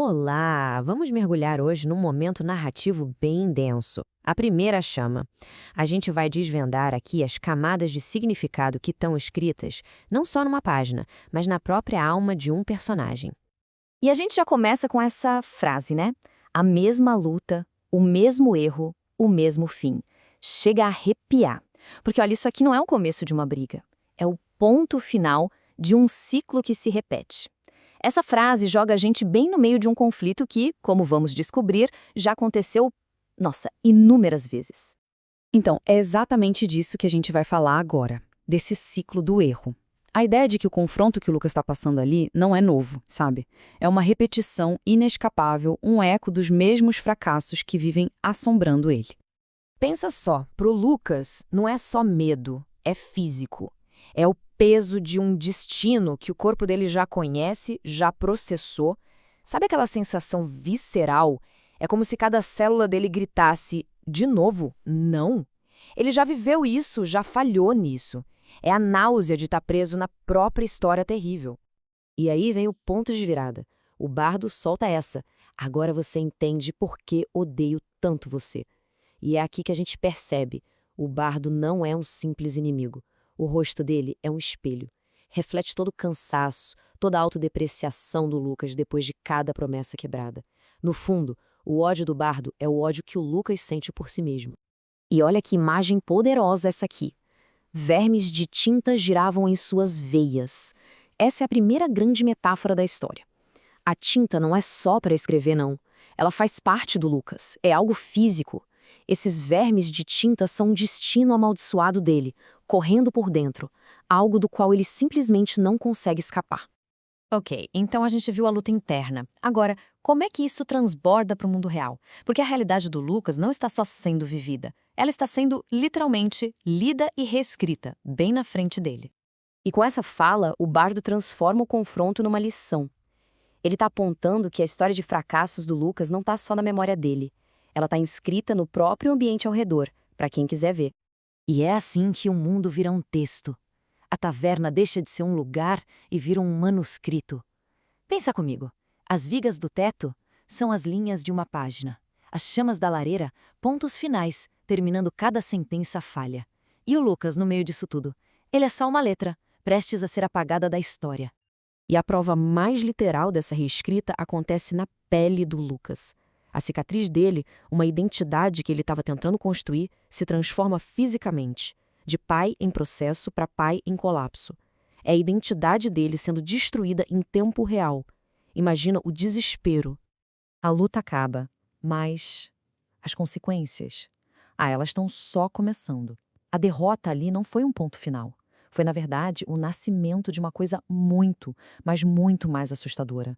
Olá! Vamos mergulhar hoje num momento narrativo bem denso. A primeira chama. A gente vai desvendar aqui as camadas de significado que estão escritas, não só numa página, mas na própria alma de um personagem. E a gente já começa com essa frase, né? A mesma luta, o mesmo erro, o mesmo fim. Chega a arrepiar. Porque olha, isso aqui não é o começo de uma briga. É o ponto final de um ciclo que se repete. Essa frase joga a gente bem no meio de um conflito que, como vamos descobrir, já aconteceu, nossa, inúmeras vezes. Então, é exatamente disso que a gente vai falar agora, desse ciclo do erro. A ideia de que o confronto que o Lucas está passando ali não é novo, sabe? É uma repetição inescapável, um eco dos mesmos fracassos que vivem assombrando ele. Pensa só, pro Lucas não é só medo, é físico. É o peso de um destino que o corpo dele já conhece, já processou. Sabe aquela sensação visceral? É como se cada célula dele gritasse: de novo? Não. Ele já viveu isso, já falhou nisso. É a náusea de estar preso na própria história terrível. E aí vem o ponto de virada. O bardo solta essa. Agora você entende por que odeio tanto você. E é aqui que a gente percebe. O bardo não é um simples inimigo. O rosto dele é um espelho. Reflete todo o cansaço, toda a autodepreciação do Lucas depois de cada promessa quebrada. No fundo, o ódio do bardo é o ódio que o Lucas sente por si mesmo. E olha que imagem poderosa essa aqui. Vermes de tinta giravam em suas veias. Essa é a primeira grande metáfora da história. A tinta não é só para escrever, não. Ela faz parte do Lucas, é algo físico. Esses vermes de tinta são um destino amaldiçoado dele, correndo por dentro, algo do qual ele simplesmente não consegue escapar. Ok, então a gente viu a luta interna. Agora, como é que isso transborda para o mundo real? Porque a realidade do Lucas não está só sendo vivida, ela está sendo, literalmente, lida e reescrita, bem na frente dele. E com essa fala, o bardo transforma o confronto numa lição. Ele está apontando que a história de fracassos do Lucas não está só na memória dele. Ela está inscrita no próprio ambiente ao redor, para quem quiser ver. E é assim que o mundo vira um texto. A taverna deixa de ser um lugar e vira um manuscrito. Pensa comigo. As vigas do teto são as linhas de uma página. As chamas da lareira, pontos finais, terminando cada sentença falha. E o Lucas no meio disso tudo. Ele é só uma letra, prestes a ser apagada da história. E a prova mais literal dessa reescrita acontece na pele do Lucas. A cicatriz dele, uma identidade que ele estava tentando construir, se transforma fisicamente, de pai em processo para pai em colapso. É a identidade dele sendo destruída em tempo real. Imagina o desespero. A luta acaba, mas as consequências? Ah, elas estão só começando. A derrota ali não foi um ponto final. Foi, na verdade, o nascimento de uma coisa muito, mas muito mais assustadora.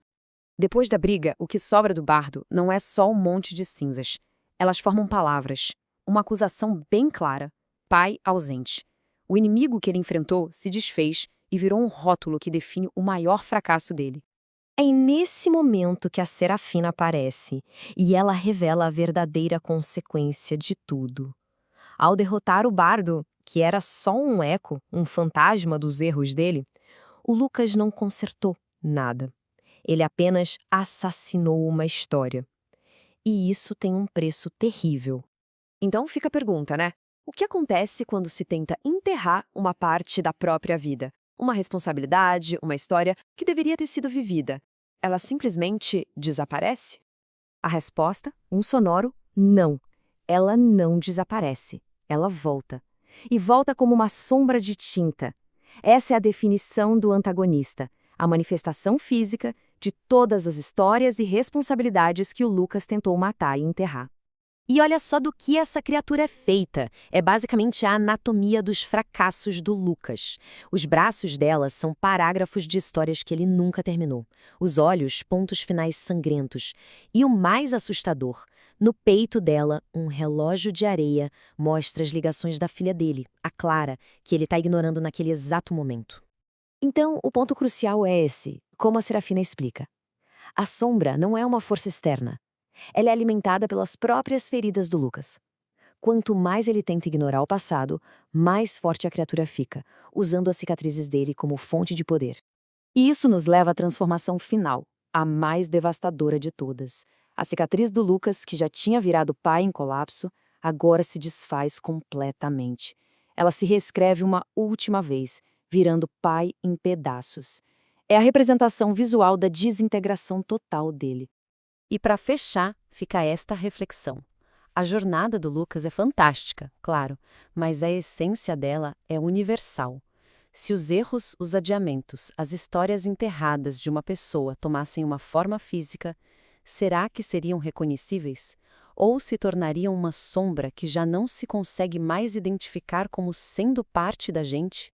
Depois da briga, o que sobra do bardo não é só um monte de cinzas. Elas formam palavras. Uma acusação bem clara. Pai ausente. O inimigo que ele enfrentou se desfez e virou um rótulo que define o maior fracasso dele. É nesse momento que a Serafina aparece, e ela revela a verdadeira consequência de tudo. Ao derrotar o bardo, que era só um eco, um fantasma dos erros dele, o Lucas não consertou nada. Ele apenas assassinou uma história. E isso tem um preço terrível. Então fica a pergunta, né? O que acontece quando se tenta enterrar uma parte da própria vida? Uma responsabilidade, uma história que deveria ter sido vivida. Ela simplesmente desaparece? A resposta, um sonoro não. Ela não desaparece. Ela volta. E volta como uma sombra de tinta. Essa é a definição do antagonista, a manifestação física de todas as histórias e responsabilidades que o Lucas tentou matar e enterrar. E olha só do que essa criatura é feita. É basicamente a anatomia dos fracassos do Lucas. Os braços dela são parágrafos de histórias que ele nunca terminou. Os olhos, pontos finais sangrentos. E o mais assustador, no peito dela, um relógio de areia mostra as ligações da filha dele, a Clara, que ele está ignorando naquele exato momento. Então, o ponto crucial é esse, como a Serafina explica. A sombra não é uma força externa. Ela é alimentada pelas próprias feridas do Lucas. Quanto mais ele tenta ignorar o passado, mais forte a criatura fica, usando as cicatrizes dele como fonte de poder. E isso nos leva à transformação final. a mais devastadora de todas. A cicatriz do Lucas, que já tinha virado pai em colapso, agora se desfaz completamente. Ela se reescreve uma última vez, virando pai em pedaços. É a representação visual da desintegração total dele. E para fechar, fica esta reflexão. A jornada do Lucas é fantástica, claro, mas a essência dela é universal. Se os erros, os adiamentos, as histórias enterradas de uma pessoa tomassem uma forma física, será que seriam reconhecíveis? Ou se tornariam uma sombra que já não se consegue mais identificar como sendo parte da gente?